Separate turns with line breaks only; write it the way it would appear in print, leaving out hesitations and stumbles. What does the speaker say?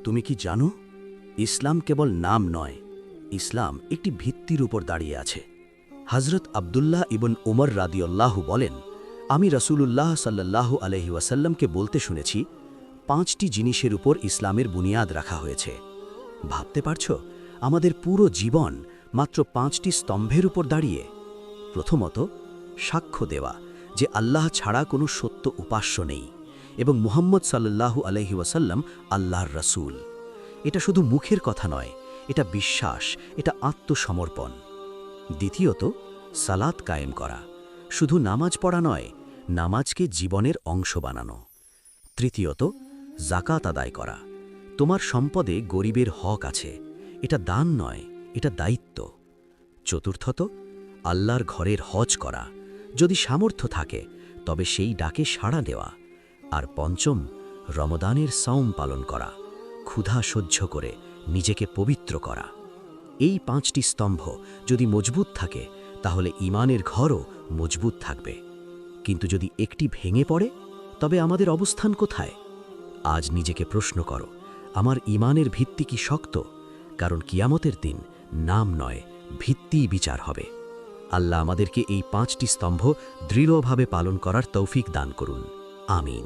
তুমি কি জানো, ইসলাম কেবল নাম নয়, ইসলাম একটি ভিত্তির উপর দাঁড়িয়ে আছে। হযরত আব্দুল্লাহ ইবন উমর রাদিয়াল্লাহু বলেন, আমি রাসূলুল্লাহ সাল্লাল্লাহু আলাইহি ওয়াসাল্লামকে বলতে শুনেছি, 5টি জিনিসের উপর ইসলামের বুনিয়াদ রাখা হয়েছে। ভাবতে পারছো, আমাদের পুরো জীবন মাত্র 5টি স্তম্ভের উপর দাঁড়িয়ে। প্রথমত, সাক্ষ্য দেওয়া যে আল্লাহ ছাড়া কোনো সত্য উপাস্য নেই এবং মুহাম্মদ সাল্লাল্লাহু আলাইহি ওয়াসাল্লাম আল্লাহর রাসূল। এটা শুধু মুখের কথা নয়, এটা বিশ্বাস, এটা আত্মসমর্পণ। দ্বিতীয়ত, সালাত কায়েম করা, শুধু নামাজ পড়া নয়, নামাজকে জীবনের অংশ বানানো। তৃতীয়ত, যাকাত আদায় করা, তোমার সম্পদে গরিবের হক আছে, এটা দান নয়, এটা দায়িত্ব। চতুর্থত, আল্লাহর ঘরের হজ করা, যদি সামর্থ্য থাকে তবে সেই ডাকে সাড়া দেওয়া। আর পঞ্চম, রমদানের সাওম পালন করা, ক্ষুধা সহ্য করে নিজেকে পবিত্র করা। এই 5টি স্তম্ভ যদি মজবুত থাকে তাহলে ঈমানের ঘরও মজবুত থাকবে। কিন্তু যদি একটি ভেঙে পড়ে, তবে আমাদের অবস্থান কোথায়? আজ নিজেকে প্রশ্ন করো, আমার ঈমানের ভিত্তি কি শক্ত? কারণ কিয়ামতের দিন নাম নয়, ভিত্তিই বিচার হবে। আল্লাহ আমাদেরকে এই 5টি স্তম্ভ দৃঢ়ভাবে পালন করার তৌফিক দান করুন। আমিন।